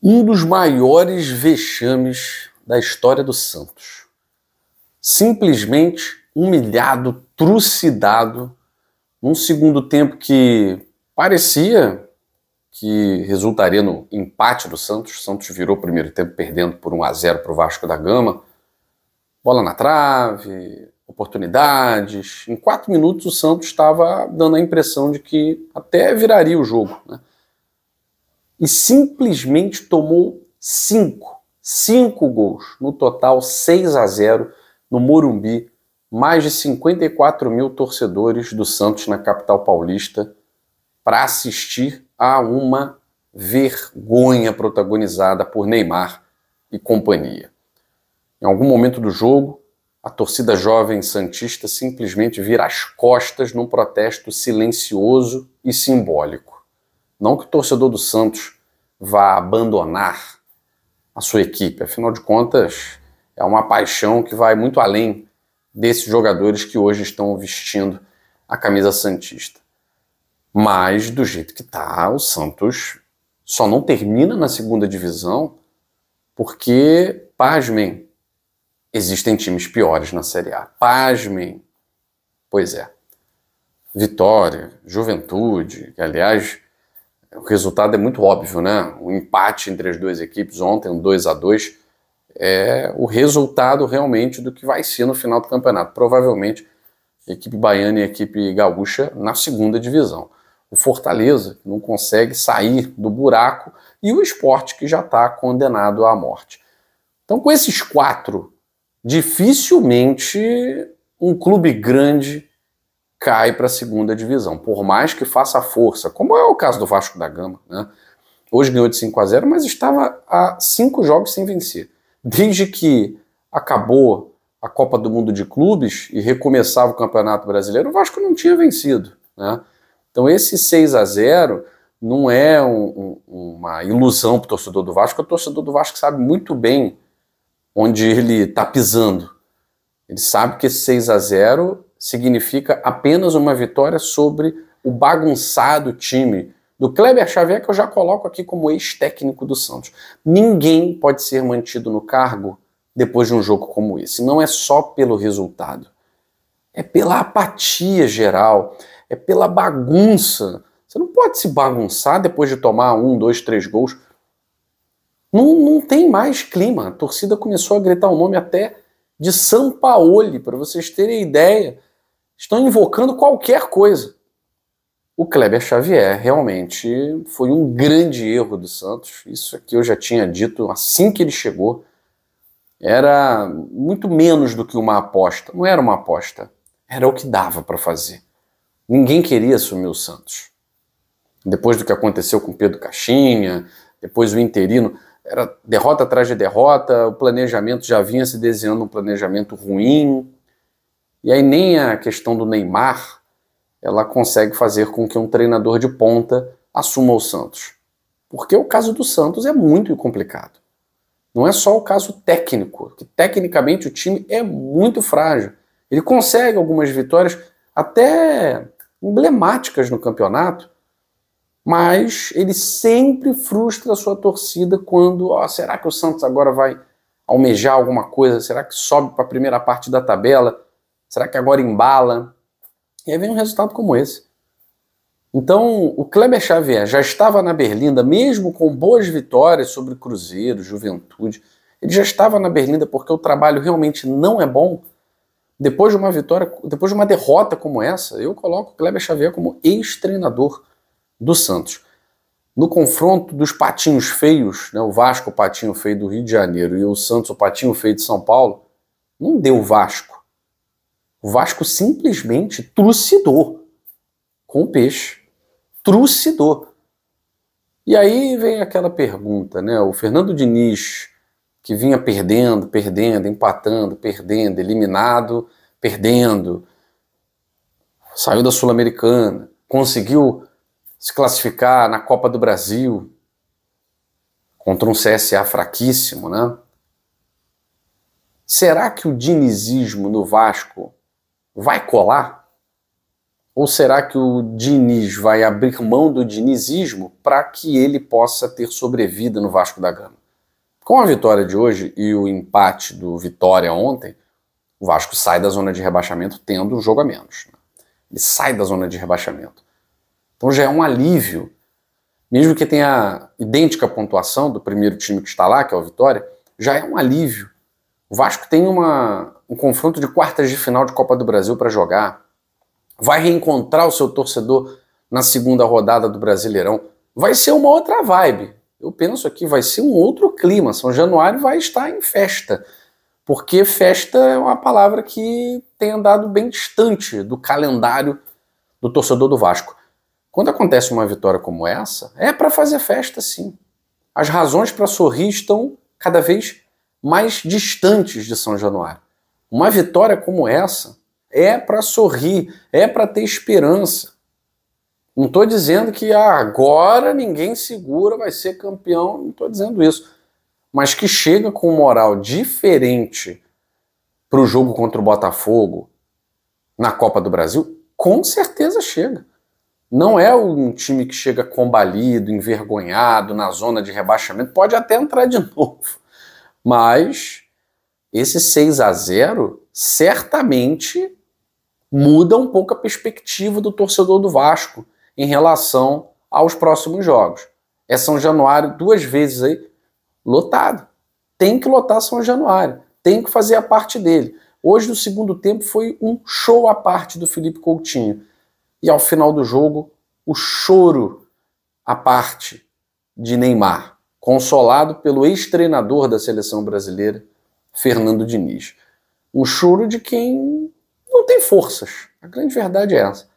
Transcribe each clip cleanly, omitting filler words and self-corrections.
Um dos maiores vexames da história do Santos. Simplesmente humilhado, trucidado, num segundo tempo que parecia que resultaria no empate do Santos. O Santos virou o primeiro tempo perdendo por 1-0 para o Vasco da Gama. Bola na trave, oportunidades. Em 4 minutos o Santos estava dando a impressão de que até viraria o jogo, né? E simplesmente tomou 5 gols, no total 6-0 no Morumbi, mais de 54 mil torcedores do Santos na capital paulista para assistir a uma vergonha protagonizada por Neymar e companhia. Em algum momento do jogo, a torcida jovem santista simplesmente vira as costas num protesto silencioso e simbólico. Não que o torcedor do Santos vá abandonar a sua equipe, afinal de contas, é uma paixão que vai muito além desses jogadores que hoje estão vestindo a camisa santista. Mas, do jeito que está, o Santos só não termina na segunda divisão porque, pasmem, existem times piores na Série A. Pasmem. Pois é. Vitória, Juventude, que, aliás, o resultado é muito óbvio, né? O empate entre as duas equipes ontem, um 2-2, é o resultado realmente do que vai ser no final do campeonato. Provavelmente, a equipe baiana e a equipe gaúcha na segunda divisão. O Fortaleza não consegue sair do buraco e o Sport que já está condenado à morte. Então, com esses 4, dificilmente um clube grande cai para a segunda divisão, por mais que faça força, como é o caso do Vasco da Gama, né? Hoje ganhou de 5-0, mas estava há 5 jogos sem vencer. Desde que acabou a Copa do Mundo de Clubes e recomeçava o Campeonato Brasileiro, o Vasco não tinha vencido, né? Então esse 6-0 não é uma ilusão para o torcedor do Vasco. O torcedor do Vasco sabe muito bem onde ele está pisando. Ele sabe que esse 6-0 significa apenas uma vitória sobre o bagunçado time do Kleber Xavier, que eu já coloco aqui como ex-técnico do Santos. Ninguém pode ser mantido no cargo depois de um jogo como esse. Não é só pelo resultado. É pela apatia geral. É pela bagunça. Você não pode se bagunçar depois de tomar 1, 2, 3 gols. Não tem mais clima. A torcida começou a gritar o nome até de Sampaoli, para vocês terem ideia. Estão invocando qualquer coisa. O Kleber Xavier realmente foi um grande erro do Santos. Isso aqui eu já tinha dito assim que ele chegou. Era muito menos do que uma aposta. Não era uma aposta. Era o que dava para fazer. Ninguém queria assumir o Santos. Depois do que aconteceu com Pedro Caixinha, depois o interino, era derrota atrás de derrota, o planejamento já vinha se desenhando um planejamento ruim. E aí nem a questão do Neymar, ela consegue fazer com que um treinador de ponta assuma o Santos. Porque o caso do Santos é muito complicado. Não é só o caso técnico, que tecnicamente o time é muito frágil. Ele consegue algumas vitórias até emblemáticas no campeonato, mas ele sempre frustra a sua torcida quando, será que o Santos agora vai almejar alguma coisa? Será que sobe para a primeira parte da tabela? Será que agora embala? E aí vem um resultado como esse. Então, o Kleber Xavier já estava na berlinda, mesmo com boas vitórias sobre Cruzeiro, Juventude. Ele já estava na berlinda porque o trabalho realmente não é bom. Depois de uma vitória, depois de uma derrota como essa, eu coloco o Kleber Xavier como ex-treinador do Santos. No confronto dos patinhos feios, né, o Vasco, o patinho feio do Rio de Janeiro, e o Santos, o patinho feio de São Paulo, não deu Vasco. O Vasco simplesmente trucidou com o peixe. Trucidou. E aí vem aquela pergunta, né? O Fernando Diniz, que vinha perdendo, empatando, perdendo, eliminado, perdendo, saiu da Sul-Americana, conseguiu se classificar na Copa do Brasil contra um CSA fraquíssimo, né? Será que o dinizismo no Vasco vai colar? Ou será que o Diniz vai abrir mão do dinizismo para que ele possa ter sobrevida no Vasco da Gama? Com a vitória de hoje e o empate do Vitória ontem, o Vasco sai da zona de rebaixamento tendo um jogo a menos. Ele sai da zona de rebaixamento. Então já é um alívio. Mesmo que tenha idêntica pontuação do primeiro time que está lá, que é o Vitória, já é um alívio. O Vasco tem um confronto de quartas de final de Copa do Brasil para jogar. Vai reencontrar o seu torcedor na segunda rodada do Brasileirão. Vai ser uma outra vibe. Eu penso aqui, vai ser um outro clima. São Januário vai estar em festa. Porque festa é uma palavra que tem andado bem distante do calendário do torcedor do Vasco. Quando acontece uma vitória como essa, é para fazer festa, sim. As razões para sorrir estão cada vez mais distantes de São Januário. Uma vitória como essa é para sorrir, é para ter esperança. Não estou dizendo que agora ninguém segura, vai ser campeão, não estou dizendo isso. Mas que chega com moral diferente para o jogo contra o Botafogo na Copa do Brasil, com certeza chega. Não é um time que chega combalido, envergonhado, na zona de rebaixamento. Pode até entrar de novo. Mas esse 6-0 certamente muda um pouco a perspectiva do torcedor do Vasco em relação aos próximos jogos. É São Januário 2 vezes aí lotado. Tem que lotar São Januário. Tem que fazer a parte dele. Hoje, no segundo tempo, foi um show à parte do Felipe Coutinho. E ao final do jogo, o choro à parte de Neymar, consolado pelo ex-treinador da seleção brasileira, Fernando Diniz. Um choro de quem não tem forças. A grande verdade é essa.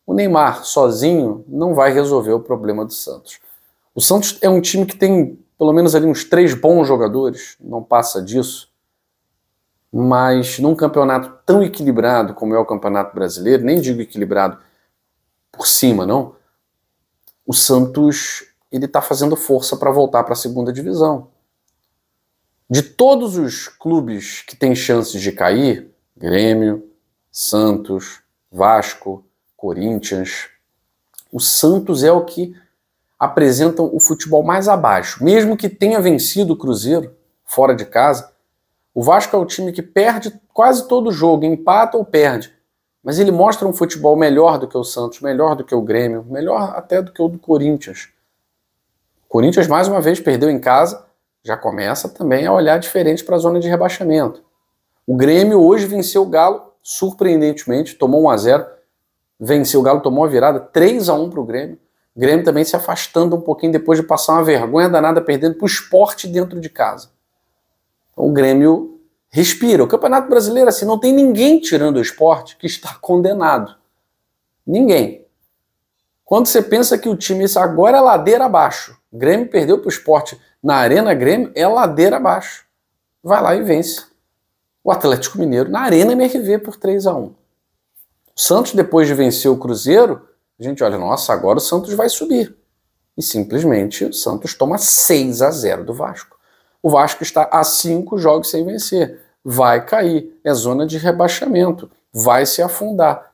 O Neymar sozinho não vai resolver o problema do Santos. O Santos é um time que tem pelo menos ali uns 3 bons jogadores, não passa disso. Mas num campeonato tão equilibrado como é o Campeonato Brasileiro, nem digo equilibrado por cima, não. O Santos, ele está fazendo força para voltar para a segunda divisão. De todos os clubes que têm chances de cair, Grêmio, Santos, Vasco, Corinthians, o Santos é o que apresenta o futebol mais abaixo. Mesmo que tenha vencido o Cruzeiro fora de casa, o Vasco é o time que perde quase todo jogo, empata ou perde. Mas ele mostra um futebol melhor do que o Santos, melhor do que o Grêmio, melhor até do que o do Corinthians. O Corinthians, mais uma vez, perdeu em casa, já começa também a olhar diferente para a zona de rebaixamento. O Grêmio hoje venceu o Galo, surpreendentemente, tomou 1-0, venceu o Galo, tomou a virada 3-1 para o Grêmio. O Grêmio também se afastando um pouquinho depois de passar uma vergonha danada, perdendo para o Sport dentro de casa. Então o Grêmio respira. O Campeonato Brasileiro, assim, não tem ninguém tirando o Sport que está condenado. Ninguém. Quando você pensa que o time agora é ladeira abaixo, o Grêmio perdeu para o Sport na Arena Grêmio, é ladeira abaixo. Vai lá e vence o Atlético Mineiro na Arena MRV por 3-1. O Santos, depois de vencer o Cruzeiro, a gente olha, nossa, agora o Santos vai subir. E simplesmente o Santos toma 6-0 do Vasco. O Vasco está a 5 jogos sem vencer. Vai cair. É zona de rebaixamento. Vai se afundar.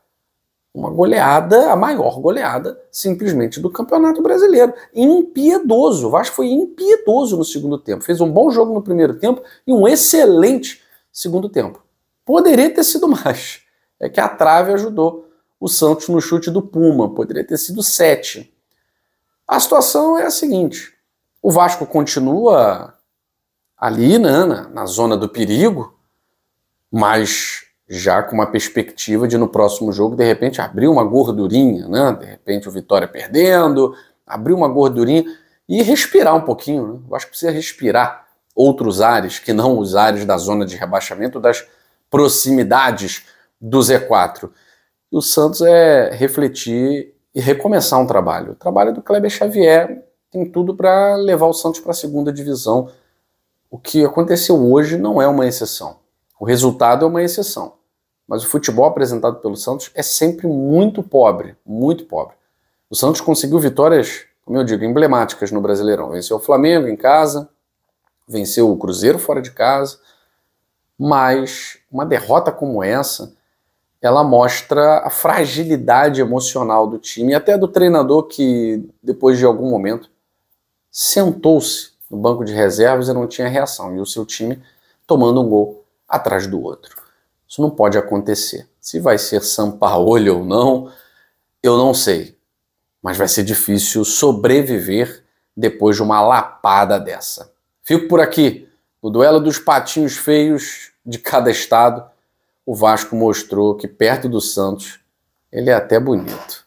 Uma goleada, a maior goleada, simplesmente, do Campeonato Brasileiro. Impiedoso. O Vasco foi impiedoso no segundo tempo. Fez um bom jogo no primeiro tempo e um excelente segundo tempo. Poderia ter sido mais. É que a trave ajudou o Santos no chute do Puma. Poderia ter sido 7. A situação é a seguinte. O Vasco continua ali, né, na zona do perigo, mas já com uma perspectiva de no próximo jogo, de repente, abrir uma gordurinha, né? De repente o Vitória perdendo, abrir uma gordurinha e respirar um pouquinho. Né? Eu acho que precisa respirar outros ares, que não os ares da zona de rebaixamento, das proximidades do Z4. E o Santos é refletir e recomeçar um trabalho. O trabalho do Kleber Xavier tem tudo para levar o Santos para a segunda divisão. O que aconteceu hoje não é uma exceção. O resultado é uma exceção. Mas o futebol apresentado pelo Santos é sempre muito pobre, muito pobre. O Santos conseguiu vitórias, como eu digo, emblemáticas no Brasileirão. Venceu o Flamengo em casa, venceu o Cruzeiro fora de casa, mas uma derrota como essa ela mostra a fragilidade emocional do time e até do treinador que, depois de algum momento, sentou-se no banco de reservas e não tinha reação, e o seu time tomando um gol atrás do outro. Isso não pode acontecer. Se vai ser Sampaoli ou não, eu não sei. Mas vai ser difícil sobreviver depois de uma lapada dessa. Fico por aqui. No duelo dos patinhos feios de cada estado, o Vasco mostrou que perto do Santos ele é até bonito.